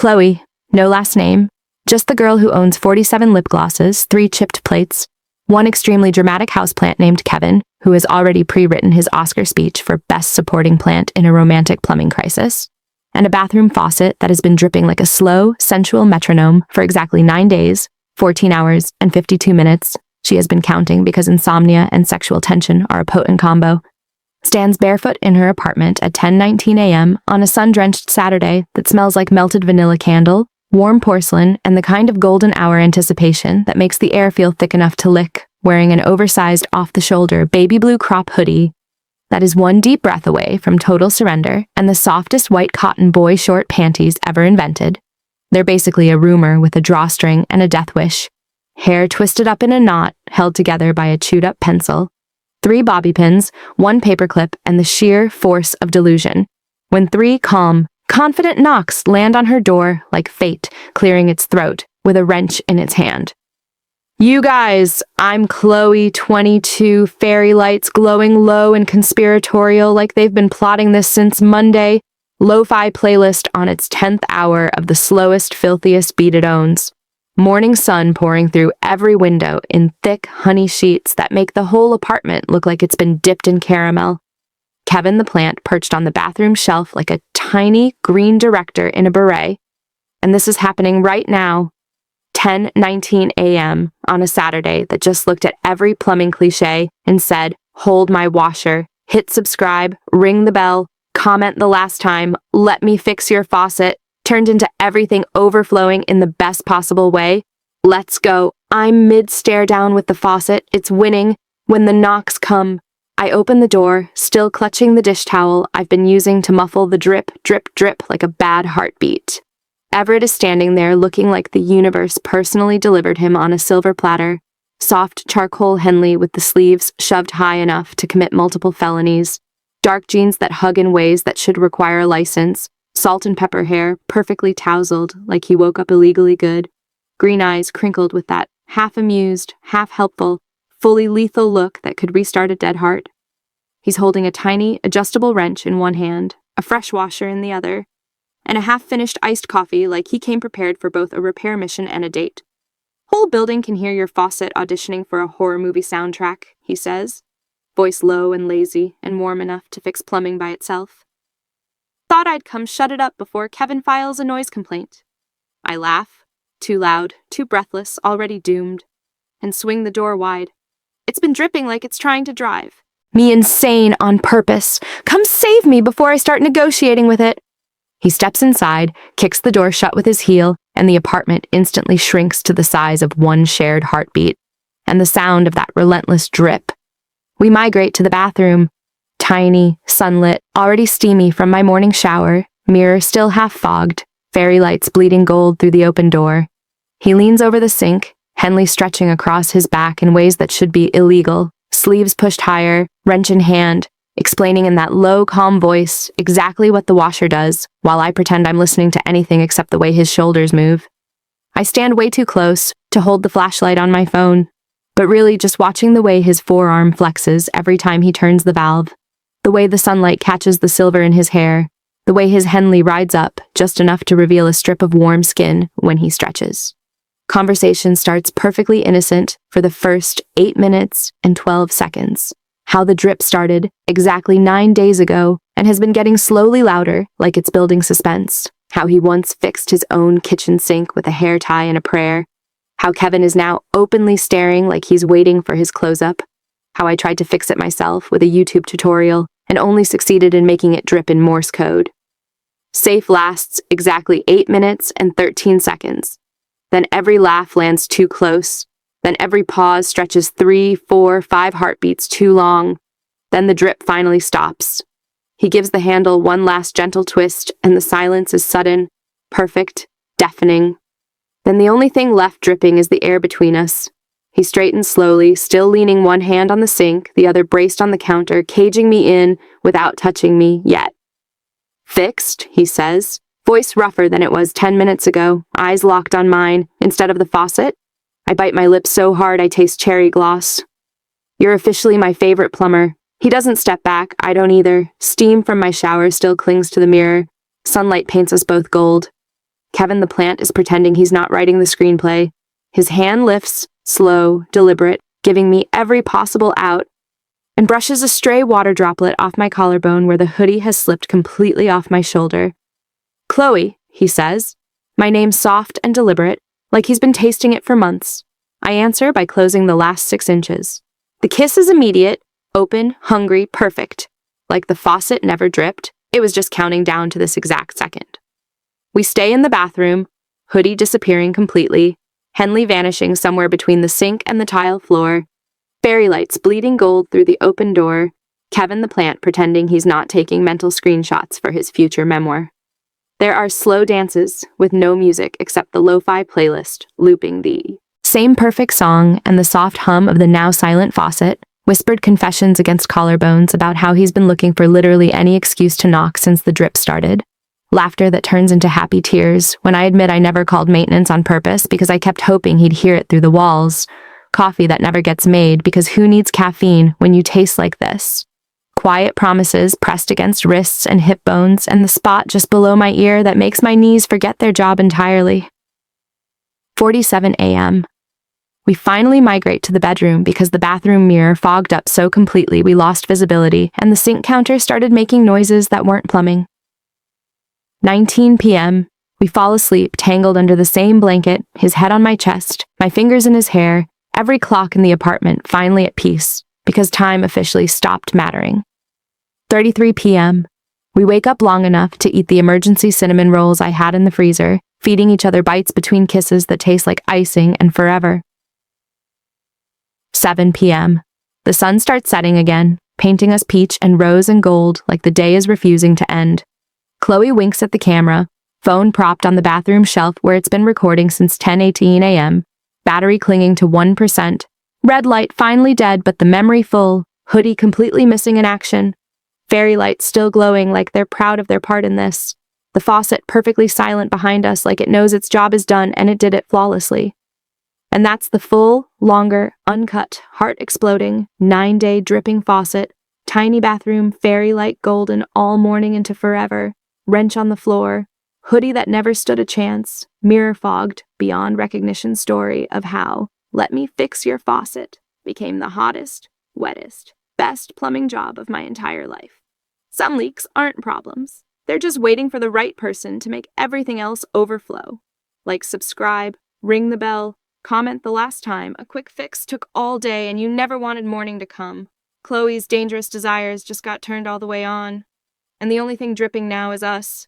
Chloe, no last name, just the girl who owns 47 lip glosses, 3 chipped plates, one extremely dramatic houseplant named Kevin, who has already pre-written his Oscar speech for Best Supporting Plant in a Romantic Plumbing Crisis, and a bathroom faucet that has been dripping like a slow, sensual metronome for exactly 9 days, 14 hours, and 52 minutes, she has been counting because insomnia and sexual tension are a potent combo, stands barefoot in her apartment at 10:19 a.m. on a sun-drenched Saturday that smells like melted vanilla candle, warm porcelain, and the kind of golden hour anticipation that makes the air feel thick enough to lick, wearing an oversized off-the-shoulder baby blue crop hoodie that is one deep breath away from total surrender and the softest white cotton boy short panties ever invented. They're basically a rumor with a drawstring and a death wish, hair twisted up in a knot held together by a chewed-up pencil, 3 bobby pins, 1 paperclip, and the sheer force of delusion. When 3 calm, confident knocks land on her door like fate clearing its throat with a wrench in its hand. You guys, I'm Chloe, 22, fairy lights glowing low and conspiratorial like they've been plotting this since Monday. Lo-fi playlist on its 10th hour of the slowest, filthiest beat it owns. Morning sun pouring through every window in thick honey sheets that make the whole apartment look like it's been dipped in caramel. Kevin the plant perched on the bathroom shelf like a tiny green director in a beret. And this is happening right now, 10:19 a.m. on a Saturday that just looked at every plumbing cliche and said, hold my washer, hit subscribe, ring the bell, comment the last time, let me fix your faucet, turned into everything overflowing in the best possible way. Let's go. I'm mid-stare down with the faucet. It's winning. When the knocks come, I open the door, still clutching the dish towel I've been using to muffle the drip, drip, drip like a bad heartbeat. Everett is standing there looking like the universe personally delivered him on a silver platter, soft charcoal Henley with the sleeves shoved high enough to commit multiple felonies, dark jeans that hug in ways that should require a license, salt and pepper hair perfectly tousled like he woke up illegally good, green eyes crinkled with that half-amused, half-helpful, fully lethal look that could restart a dead heart. He's holding a tiny, adjustable wrench in one hand, a fresh washer in the other, and a half-finished iced coffee like he came prepared for both a repair mission and a date. Whole building can hear your faucet auditioning for a horror movie soundtrack, he says, voice low and lazy and warm enough to fix plumbing by itself. Thought I'd come shut it up before Kevin files a noise complaint. I laugh, too loud, too breathless, already doomed, and swing the door wide. It's been dripping like it's trying to drive. Me insane on purpose. Come save me before I start negotiating with it. He steps inside, kicks the door shut with his heel, and the apartment instantly shrinks to the size of one shared heartbeat, and the sound of that relentless drip. We migrate to the bathroom. Tiny, sunlit, already steamy from my morning shower, mirror still half fogged, fairy lights bleeding gold through the open door. He leans over the sink, Henley stretching across his back in ways that should be illegal, sleeves pushed higher, wrench in hand, explaining in that low, calm voice exactly what the washer does, while I pretend I'm listening to anything except the way his shoulders move. I stand way too close to hold the flashlight on my phone, but really just watching the way his forearm flexes every time he turns the valve, the way the sunlight catches the silver in his hair, the way his Henley rides up just enough to reveal a strip of warm skin when he stretches. Conversation starts perfectly innocent for the first 8 minutes and 12 seconds. How the drip started exactly 9 days ago and has been getting slowly louder like it's building suspense. How he once fixed his own kitchen sink with a hair tie and a prayer. How Kevin is now openly staring like he's waiting for his close-up. How I tried to fix it myself with a YouTube tutorial and only succeeded in making it drip in Morse code. Safe lasts exactly 8 minutes and 13 seconds. Then every laugh lands too close. Then every pause stretches 3, 4, 5 heartbeats too long. Then the drip finally stops. He gives the handle one last gentle twist, and the silence is sudden, perfect, deafening. Then the only thing left dripping is the air between us. He straightens slowly, still leaning one hand on the sink, the other braced on the counter, caging me in without touching me yet. Fixed, he says, voice rougher than it was 10 minutes ago, eyes locked on mine, instead of the faucet. I bite my lips so hard I taste cherry gloss. You're officially my favorite plumber. He doesn't step back, I don't either. Steam from my shower still clings to the mirror. Sunlight paints us both gold. Kevin the plant is pretending he's not writing the screenplay. His hand lifts, slow, deliberate, giving me every possible out, and brushes a stray water droplet off my collarbone where the hoodie has slipped completely off my shoulder. "Chloe," he says, my name soft and deliberate, like he's been tasting it for months. I answer by closing the last 6 inches. The kiss is immediate, open, hungry, perfect. Like the faucet never dripped, it was just counting down to this exact second. We stay in the bathroom, hoodie disappearing completely, Henley vanishing somewhere between the sink and the tile floor, fairy lights bleeding gold through the open door, Kevin the plant pretending he's not taking mental screenshots for his future memoir. There are slow dances with no music except the lo-fi playlist looping the same perfect song and the soft hum of the now silent faucet, whispered confessions against collarbones about how he's been looking for literally any excuse to knock since the drip started. Laughter that turns into happy tears when I admit I never called maintenance on purpose because I kept hoping he'd hear it through the walls. Coffee that never gets made because who needs caffeine when you taste like this? Quiet promises pressed against wrists and hip bones and the spot just below my ear that makes my knees forget their job entirely. 47 a.m. We finally migrate to the bedroom because the bathroom mirror fogged up so completely we lost visibility and the sink counter started making noises that weren't plumbing. 19 p.m. We fall asleep tangled under the same blanket, his head on my chest, my fingers in his hair, every clock in the apartment finally at peace because time officially stopped mattering. 33 p.m. We wake up long enough to eat the emergency cinnamon rolls I had in the freezer, feeding each other bites between kisses that taste like icing and forever. 7 p.m. The sun starts setting again, painting us peach and rose and gold like the day is refusing to end. Chloe winks at the camera, phone propped on the bathroom shelf where it's been recording since 10:18 a.m., battery clinging to 1%, red light finally dead but the memory full, hoodie completely missing in action, fairy lights still glowing like they're proud of their part in this, the faucet perfectly silent behind us like it knows its job is done and it did it flawlessly. And that's the full, longer, uncut, heart-exploding, 9-day dripping faucet, tiny bathroom, fairy light golden all morning into forever, wrench on the floor, hoodie that never stood a chance, mirror-fogged, beyond recognition story of how "Let me fix your faucet" became the hottest, wettest, best plumbing job of my entire life. Some leaks aren't problems. They're just waiting for the right person to make everything else overflow. Like subscribe, ring the bell, comment the last time a quick fix took all day and you never wanted morning to come. Chloe's dangerous desires just got turned all the way on. And the only thing dripping now is us,